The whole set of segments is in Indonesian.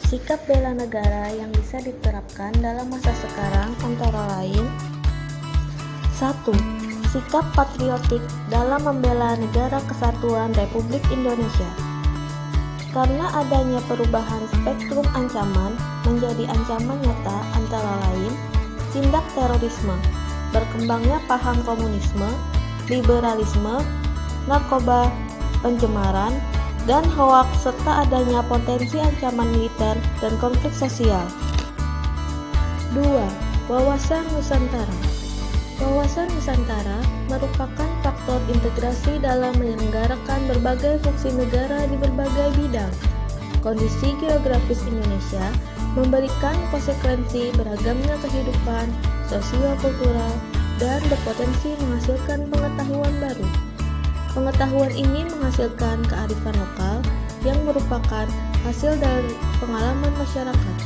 Sikap bela negara yang bisa diterapkan dalam masa sekarang antara lain 1. Sikap patriotik dalam membela negara kesatuan Republik Indonesia. Karena adanya perubahan spektrum ancaman menjadi ancaman nyata antara lain tindak terorisme, berkembangnya paham komunisme, liberalisme, narkoba, pencemaran, dan hoaks serta adanya potensi ancaman militer dan konflik sosial. 2. Wawasan Nusantara. Wawasan Nusantara merupakan faktor integrasi dalam menyelenggarakan berbagai fungsi negara di berbagai bidang. Kondisi geografis Indonesia memberikan konsekuensi beragamnya kehidupan sosio-kultural dan berpotensi menghasilkan pengetahuan baru. Pengetahuan ini menghasilkan kearifan lokal yang merupakan hasil dari pengalaman masyarakat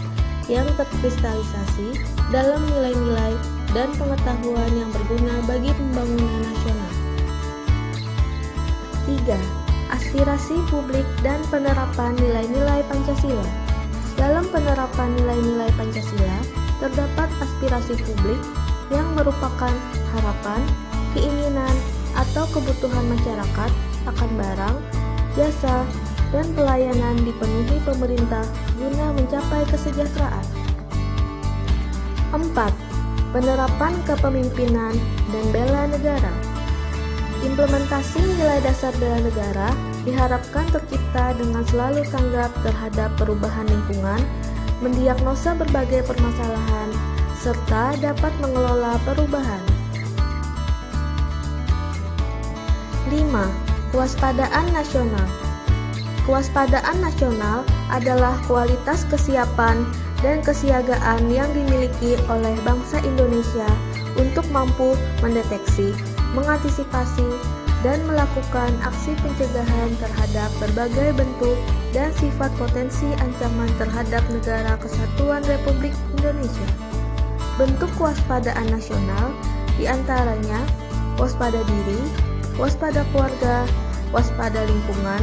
yang terkristalisasi dalam nilai-nilai dan pengetahuan yang berguna bagi pembangunan nasional. 3. Aspirasi publik dan penerapan nilai-nilai Pancasila. Dalam penerapan nilai-nilai Pancasila, terdapat aspirasi publik yang merupakan harapan, keinginan, atau kebutuhan masyarakat akan barang, jasa, dan pelayanan dipenuhi pemerintah guna mencapai kesejahteraan. 4. Penerapan kepemimpinan dan bela negara. Implementasi nilai dasar bela negara diharapkan tercipta dengan selalu tanggap terhadap perubahan lingkungan, mendiagnosa berbagai permasalahan, serta dapat mengelola perubahan. 5. Kewaspadaan nasional. Kewaspadaan nasional adalah kualitas kesiapan dan kesiagaan yang dimiliki oleh bangsa Indonesia untuk mampu mendeteksi, mengantisipasi, dan melakukan aksi pencegahan terhadap berbagai bentuk dan sifat potensi ancaman terhadap negara kesatuan Republik Indonesia. Bentuk kewaspadaan nasional diantaranya waspada diri, waspada keluarga, waspada lingkungan,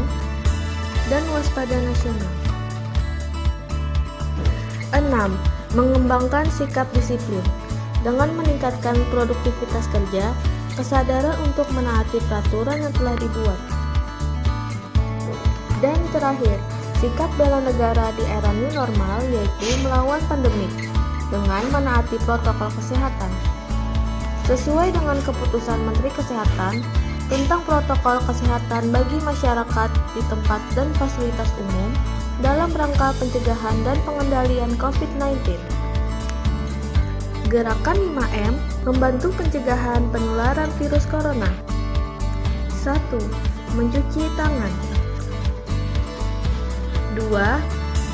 dan waspada nasional. 6. Mengembangkan sikap disiplin. Dengan meningkatkan produktivitas kerja, kesadaran untuk menaati peraturan yang telah dibuat. Dan terakhir, sikap bela negara di era new normal yaitu melawan pandemik dengan menaati protokol kesehatan. Sesuai dengan keputusan Menteri Kesehatan tentang protokol kesehatan bagi masyarakat di tempat dan fasilitas umum dalam rangka pencegahan dan pengendalian COVID-19. Gerakan 5M membantu pencegahan penularan virus corona. 1. Mencuci tangan. 2.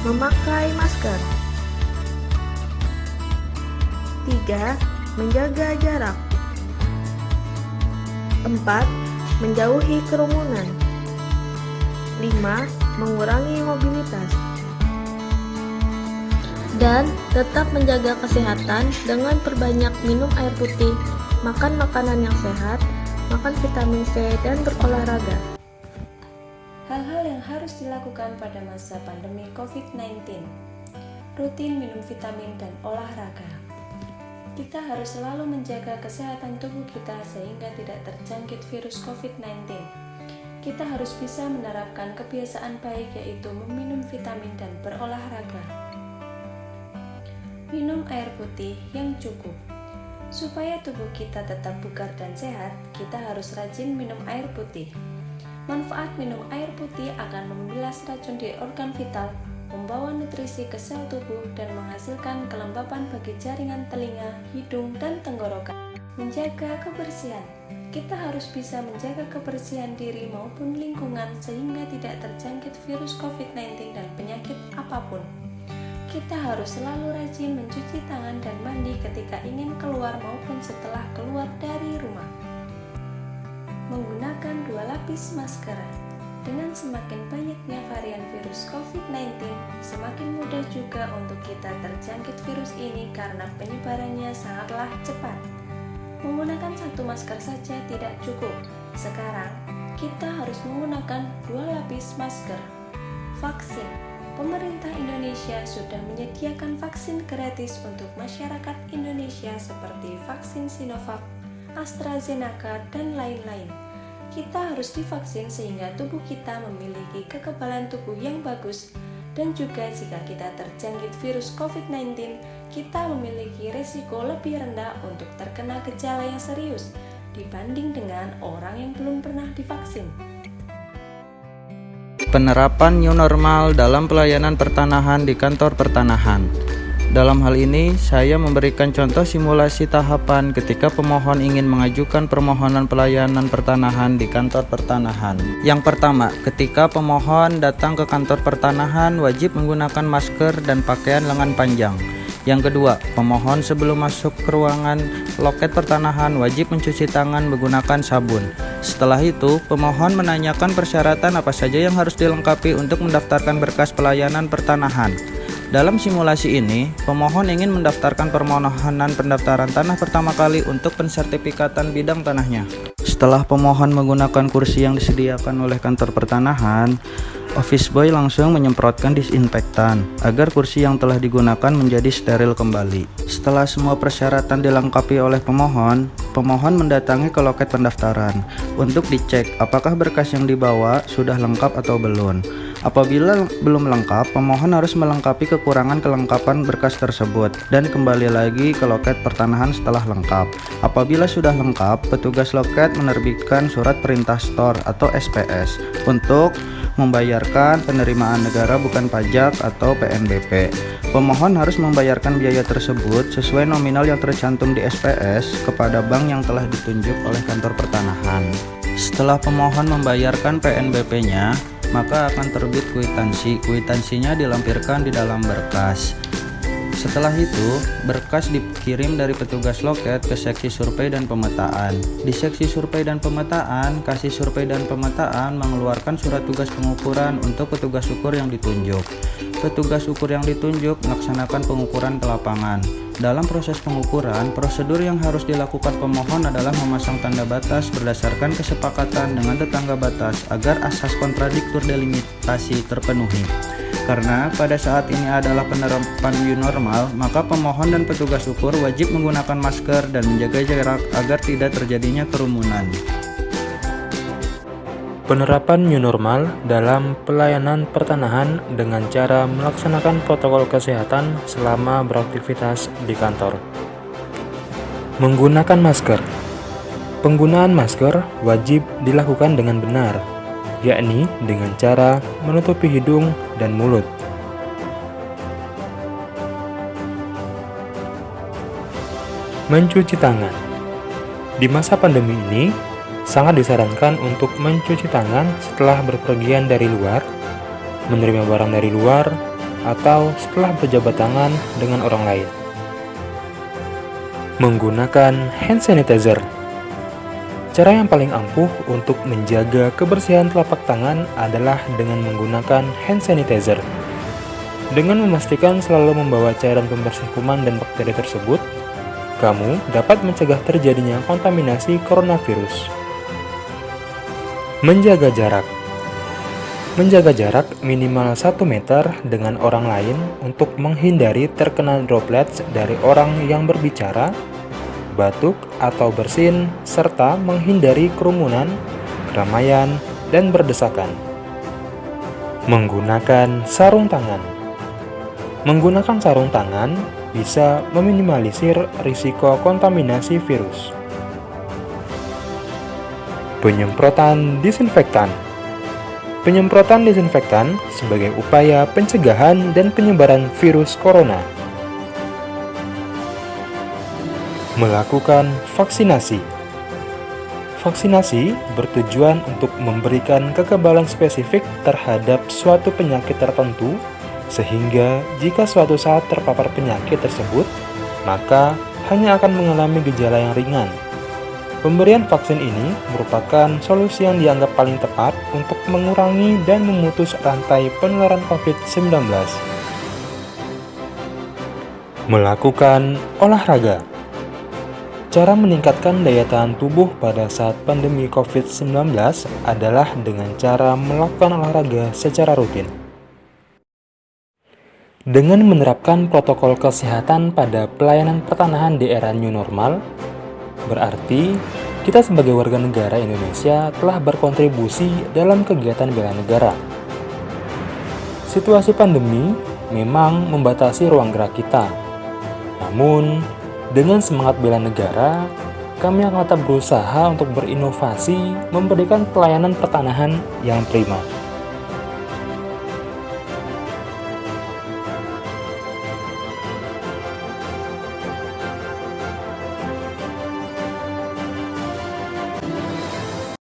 Memakai masker. 3. Menjaga jarak. 4. Menjauhi kerumunan. 5. Mengurangi mobilitas. Dan tetap menjaga kesehatan dengan perbanyak minum air putih, makan makanan yang sehat, makan vitamin C, dan berolahraga. Hal-hal yang harus dilakukan pada masa pandemi COVID-19. Rutin minum vitamin dan olahraga. Kita harus selalu menjaga kesehatan tubuh kita sehingga tidak terjangkit virus COVID-19. Kita harus bisa menerapkan kebiasaan baik yaitu meminum vitamin dan berolahraga. Minum air putih yang cukup. Supaya tubuh kita tetap bugar dan sehat, kita harus rajin minum air putih. Manfaat minum air putih akan membilas racun di organ vital, membawa nutrisi ke sel tubuh dan menghasilkan kelembapan bagi jaringan telinga, hidung, dan tenggorokan. Menjaga kebersihan. Kita harus bisa menjaga kebersihan diri maupun lingkungan sehingga tidak terjangkit virus COVID-19 dan penyakit apapun. Kita harus selalu rajin mencuci tangan dan mandi ketika ingin keluar maupun setelah keluar dari rumah. Menggunakan 2 lapis masker. Dengan semakin banyaknya varian virus COVID-19, semakin mudah juga untuk kita terjangkit virus ini karena penyebarannya sangatlah cepat. Menggunakan 1 masker saja tidak cukup. Sekarang, kita harus menggunakan 2 lapis masker. Vaksin. pemerintah Indonesia sudah menyediakan vaksin gratis untuk masyarakat Indonesia seperti vaksin Sinovac, AstraZeneca, dan lain-lain. Kita harus divaksin sehingga tubuh kita memiliki kekebalan tubuh yang bagus, dan juga jika kita terjangkit virus COVID-19, kita memiliki risiko lebih rendah untuk terkena gejala yang serius dibanding dengan orang yang belum pernah divaksin. Penerapan new normal dalam pelayanan pertanahan di kantor pertanahan. Dalam hal ini, saya memberikan contoh simulasi tahapan ketika pemohon ingin mengajukan permohonan pelayanan pertanahan di kantor pertanahan. Yang pertama, ketika pemohon datang ke kantor pertanahan wajib menggunakan masker dan pakaian lengan panjang. Yang kedua, pemohon sebelum masuk ke ruangan loket pertanahan wajib mencuci tangan menggunakan sabun. Setelah itu, pemohon menanyakan persyaratan apa saja yang harus dilengkapi untuk mendaftarkan berkas pelayanan pertanahan. Dalam simulasi ini, pemohon ingin mendaftarkan permohonan pendaftaran tanah pertama kali untuk pensertifikatan bidang tanahnya. Setelah pemohon menggunakan kursi yang disediakan oleh kantor pertanahan, office boy langsung menyemprotkan disinfektan agar kursi yang telah digunakan menjadi steril kembali. Setelah semua persyaratan dilengkapi oleh pemohon mendatangi ke loket pendaftaran untuk dicek apakah berkas yang dibawa sudah lengkap atau belum. Apabila belum lengkap, pemohon harus melengkapi kekurangan kelengkapan berkas tersebut dan kembali lagi ke loket pertanahan setelah lengkap. Apabila sudah lengkap, petugas loket menerbitkan surat perintah store atau SPS untuk membayarkan penerimaan negara bukan pajak atau PNBP. Pemohon harus membayarkan biaya tersebut sesuai nominal yang tercantum di SPS kepada bank yang telah ditunjuk oleh kantor pertanahan. Setelah pemohon membayarkan PNBP-nya, maka akan terbit kwitansi. Kwitansinya dilampirkan di dalam berkas. Setelah itu, berkas dikirim dari petugas loket ke seksi survei dan pemetaan. Di seksi survei dan pemetaan, kasih survei dan pemetaan mengeluarkan surat tugas pengukuran untuk petugas ukur yang ditunjuk. Petugas ukur yang ditunjuk melaksanakan pengukuran ke lapangan. Dalam proses pengukuran, prosedur yang harus dilakukan pemohon adalah memasang tanda batas berdasarkan kesepakatan dengan tetangga batas agar asas kontradiktur delimitasi terpenuhi. Karena pada saat ini adalah penerapan new normal, maka pemohon dan petugas ukur wajib menggunakan masker dan menjaga jarak agar tidak terjadinya kerumunan. Penerapan new normal dalam pelayanan pertanahan dengan cara melaksanakan protokol kesehatan selama beraktivitas di kantor. Menggunakan masker. Penggunaan masker wajib dilakukan dengan benar, yakni dengan cara menutupi hidung dan mulut. Mencuci tangan. Di masa pandemi ini, sangat disarankan untuk mencuci tangan setelah berpergian dari luar, menerima barang dari luar, atau setelah berjabat tangan dengan orang lain. Menggunakan hand sanitizer. Cara yang paling ampuh untuk menjaga kebersihan telapak tangan adalah dengan menggunakan hand sanitizer. Dengan memastikan selalu membawa cairan pembersih kuman dan bakteri tersebut, kamu dapat mencegah terjadinya kontaminasi coronavirus. Menjaga jarak. Menjaga jarak minimal 1 meter dengan orang lain untuk menghindari terkena droplets dari orang yang berbicara, batuk atau bersin, serta menghindari kerumunan, keramaian, dan berdesakan. Menggunakan sarung tangan. Menggunakan sarung tangan bisa meminimalisir risiko kontaminasi virus. Penyemprotan disinfektan. Penyemprotan disinfektan sebagai upaya pencegahan dan penyebaran virus corona. Melakukan vaksinasi. Vaksinasi bertujuan untuk memberikan kekebalan spesifik terhadap suatu penyakit tertentu, sehingga jika suatu saat terpapar penyakit tersebut, maka hanya akan mengalami gejala yang ringan. Pemberian vaksin ini merupakan solusi yang dianggap paling tepat untuk mengurangi dan memutus rantai penularan COVID-19. Melakukan olahraga. Cara meningkatkan daya tahan tubuh pada saat pandemi COVID-19 adalah dengan cara melakukan olahraga secara rutin. Dengan menerapkan protokol kesehatan pada pelayanan pertanahan di era new normal, berarti kita sebagai warga negara Indonesia telah berkontribusi dalam kegiatan bela negara. Situasi pandemi memang membatasi ruang gerak kita. Namun, dengan semangat bela negara, kami akan tetap berusaha untuk berinovasi memberikan pelayanan pertanahan yang prima.